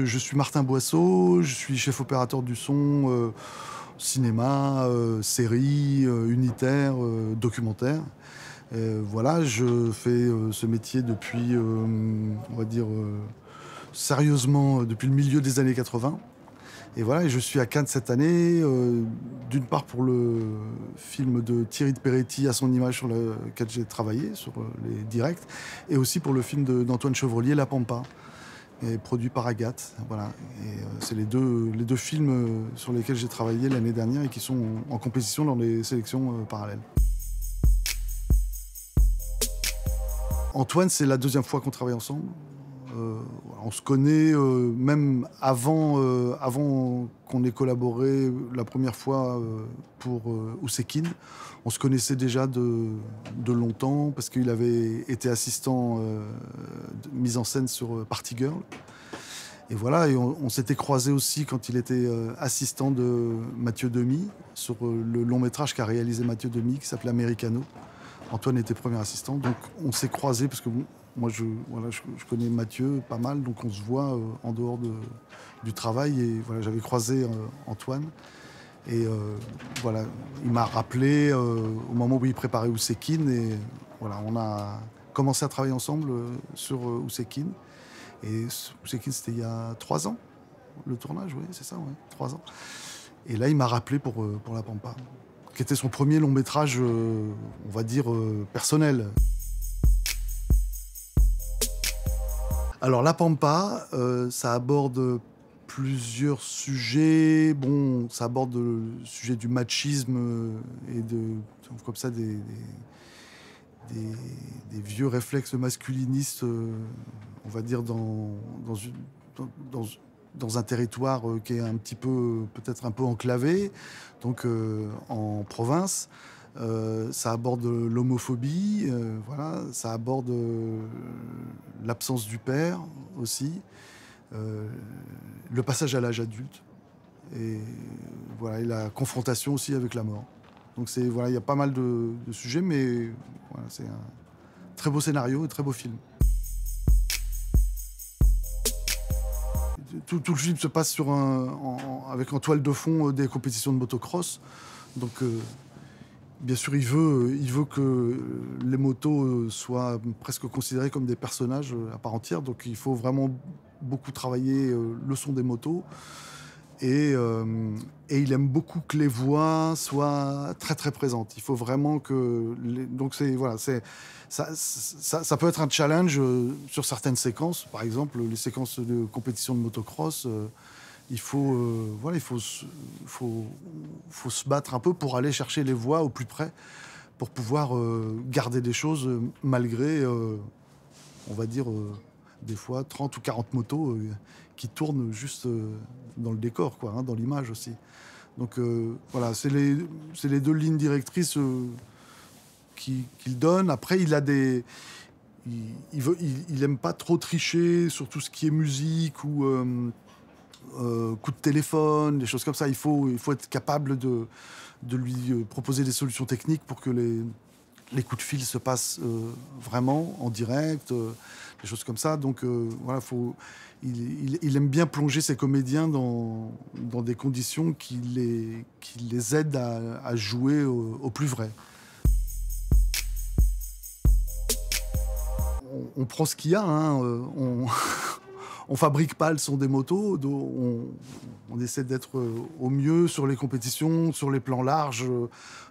je suis Martin Boisseau, je suis chef opérateur du son, cinéma, série, unitaire, documentaire. Voilà, je fais ce métier depuis, on va dire, sérieusement, depuis le milieu des années 80. Et voilà, et je suis à Cannes cette année, d'une part pour le film de Thierry de Peretti, À son image, sur lequel j'ai travaillé, sur les directs, et aussi pour le film d'Antoine Chevrolier, La Pampa, et produit par Agathe. Voilà. Et c'est les deux films sur lesquels j'ai travaillé l'année dernière et qui sont en compétition dans les sélections parallèles. Antoine, c'est la deuxième fois qu'on travaille ensemble. On se connaît même avant qu'on ait collaboré la première fois pour Oussekine. On se connaissait déjà de longtemps parce qu'il avait été assistant de mise en scène sur Party Girl. Et voilà, et on s'était croisés aussi quand il était assistant de Mathieu Demy sur le long métrage qu'a réalisé Mathieu Demy qui s'appelait Americano. Antoine était premier assistant, donc on s'est croisés parce que moi je connais Mathieu pas mal, donc on se voit en dehors du travail. Et voilà, j'avais croisé Antoine et voilà, il m'a rappelé au moment où il préparait Oussekine et voilà, on a commencé à travailler ensemble sur Oussekine. Et Oussekine, c'était il y a 3 ans, le tournage, oui, c'est ça, ouais, 3 ans. Et là, il m'a rappelé pour La Pampa, qui était son premier long métrage, on va dire, personnel. Alors La Pampa, ça aborde plusieurs sujets. Bon, ça aborde le sujet du machisme et comme ça des, des vieux réflexes masculinistes, on va dire, dans, dans un territoire qui est un petit peu, peut-être un peu enclavé, donc en province. Ça aborde l'homophobie, voilà, ça aborde l'absence du père aussi, le passage à l'âge adulte et voilà, et la confrontation aussi avec la mort. Donc voilà, il y a pas mal de sujets, mais voilà, c'est un très beau scénario et très beau film. Tout le film se passe avec en toile de fond des compétitions de motocross. Donc bien sûr, il veut que les motos soient presque considérées comme des personnages à part entière. Donc il faut vraiment beaucoup travailler le son des motos. Et il aime beaucoup que les voix soient très très présentes. Il faut vraiment que... Donc voilà, ça peut être un challenge sur certaines séquences. Par exemple, les séquences de compétition de motocross, voilà, faut se battre un peu pour aller chercher les voix au plus près, pour pouvoir garder des choses malgré, on va dire, des fois 30 ou 40 motos qui tournent juste dans le décor, quoi, hein, dans l'image aussi. Donc voilà, c'est les deux lignes directrices qu'il donne. Après, il aime pas trop tricher sur tout ce qui est musique ou coup de téléphone, des choses comme ça. Il faut être capable de lui proposer des solutions techniques pour que les coups de fil se passent vraiment en direct, des choses comme ça. Donc voilà, il aime bien plonger ses comédiens dans des conditions qui les aident à jouer au plus vrai. On prend ce qu'il y a, hein, on fabrique pas le son des motos, on essaie d'être au mieux sur les compétitions, sur les plans larges.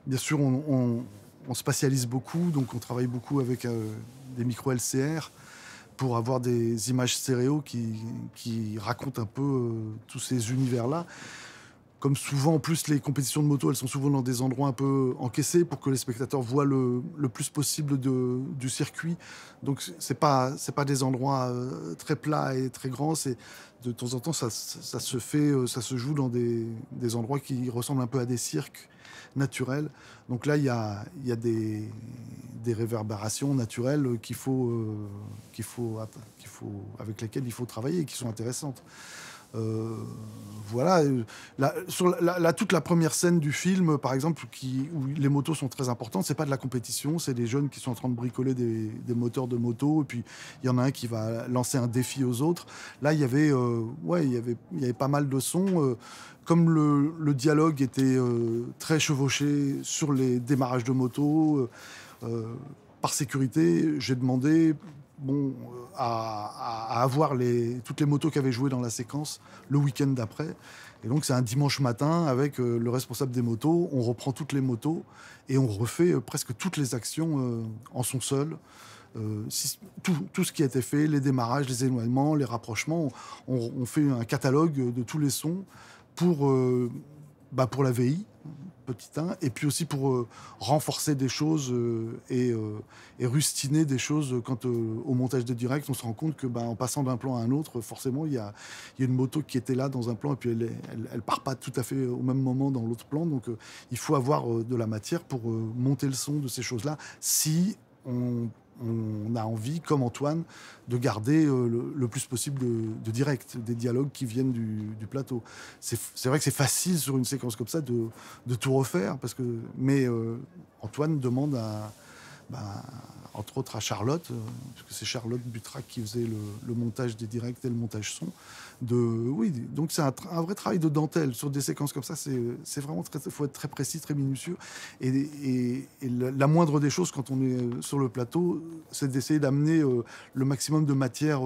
Bien sûr, on spatialise beaucoup, donc on travaille beaucoup avec des micros LCR pour avoir des images stéréo qui racontent un peu tous ces univers-là. Comme souvent, en plus, les compétitions de moto, elles sont souvent dans des endroits un peu encaissés pour que les spectateurs voient le plus possible du circuit. Donc, c'est pas des endroits très plats et très grands. De temps en temps, ça se joue dans des endroits qui ressemblent un peu à des cirques naturels. Donc là, il y a des réverbérations naturelles avec lesquelles il faut travailler et qui sont intéressantes. Euh, voilà. Sur toute la première scène du film, par exemple, où les motos sont très importantes, c'est pas de la compétition, c'est des jeunes qui sont en train de bricoler des moteurs de moto, et puis il y en a un qui va lancer un défi aux autres. Là, il y avait pas mal de sons. Comme le dialogue était très chevauché sur les démarrages de moto, euh, par sécurité, j'ai demandé à avoir toutes les motos qui avaient joué dans la séquence le week-end d'après. Et donc c'est un dimanche matin avec le responsable des motos. On reprend toutes les motos et on refait presque toutes les actions en son seul. Tout ce qui a été fait, les démarrages, les éloignements, les rapprochements, on fait un catalogue de tous les sons pour la VI, petit 1, et puis aussi pour renforcer des choses et rustiner des choses au montage de direct. On se rend compte que en passant d'un plan à un autre, forcément, il y a une moto qui était là dans un plan et puis elle part pas tout à fait au même moment dans l'autre plan. Donc il faut avoir de la matière pour monter le son de ces choses-là si on a envie, comme Antoine, de garder le plus possible de direct, des dialogues qui viennent du plateau. C'est vrai que c'est facile sur une séquence comme ça de tout refaire, mais Antoine demande bah, entre autres à Charlotte, parce que c'est Charlotte Butrac qui faisait le montage des directs et le montage son. Oui, donc c'est un vrai travail de dentelle sur des séquences comme ça. C'est vraiment faut être très précis, très minutieux. Et la moindre des choses quand on est sur le plateau, c'est d'essayer d'amener le maximum de matière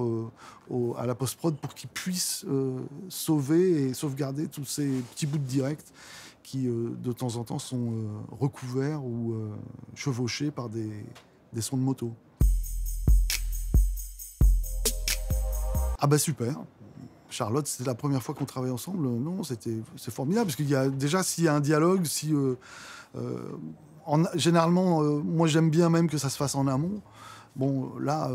à la post-prod pour qu'ils puissent sauver et sauvegarder tous ces petits bouts de direct qui, de temps en temps, sont recouverts ou chevauchés par des sons de moto. Ah bah super. Charlotte, c'était la première fois qu'on travaillait ensemble. Non, c'est formidable parce qu'il y a déjà s'il y a un dialogue, généralement, moi j'aime bien même que ça se fasse en amont. Bon, là,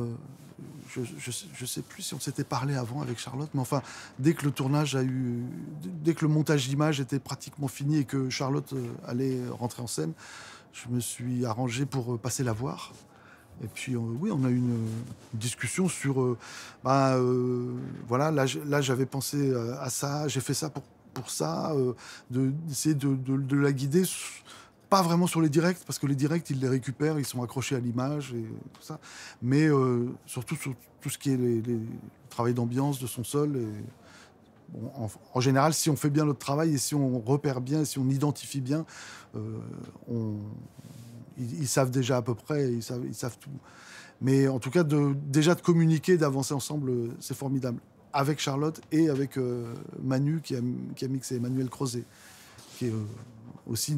je sais plus si on s'était parlé avant avec Charlotte, mais enfin, dès que le montage d'image était pratiquement fini et que Charlotte allait rentrer en scène, je me suis arrangé pour passer la voir. Et puis, oui, on a eu une discussion sur, voilà, là j'avais pensé à ça, j'ai fait ça pour ça, d'essayer de la guider. Pas vraiment sur les directs, parce que les directs, ils les récupèrent, ils sont accrochés à l'image et tout ça. Mais surtout sur tout ce qui est le travail d'ambiance de son sol. Bon, en général, si on fait bien notre travail et si on repère bien, et si on identifie bien, euh, on, ils savent déjà à peu près, ils savent tout. Mais en tout cas, déjà de communiquer, d'avancer ensemble, c'est formidable. Avec Charlotte et avec Manu qui a mixé, Emmanuel Crozet, qui est aussi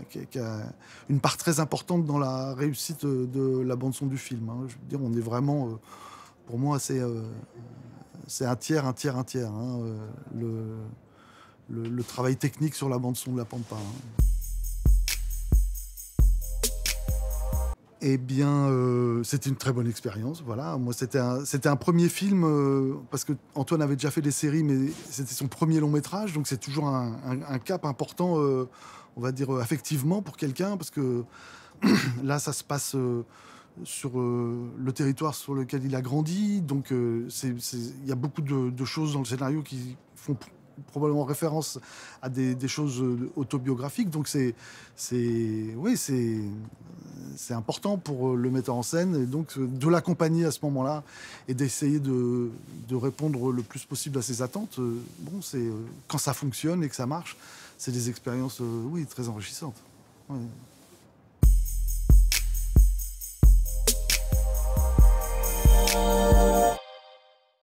qui a une part très importante dans la réussite de la bande-son du film. Hein. Je veux dire, on est vraiment, pour moi, c'est un tiers, un tiers, un tiers. Hein, le travail technique sur la bande-son de la Pampa. Hein. Eh bien, c'était une très bonne expérience. Voilà, moi, c'était un premier film parce que Antoine avait déjà fait des séries, mais c'était son premier long métrage, donc c'est toujours un cap important, on va dire affectivement pour quelqu'un, parce que là, ça se passe sur le territoire sur lequel il a grandi, donc il y a beaucoup de choses dans le scénario qui font probablement référence à des choses autobiographiques, donc oui, c'est important pour le metteur en scène, et donc de l'accompagner à ce moment-là et d'essayer de répondre le plus possible à ses attentes. Bon, quand ça fonctionne et que ça marche, c'est des expériences, oui, très enrichissantes. Ouais.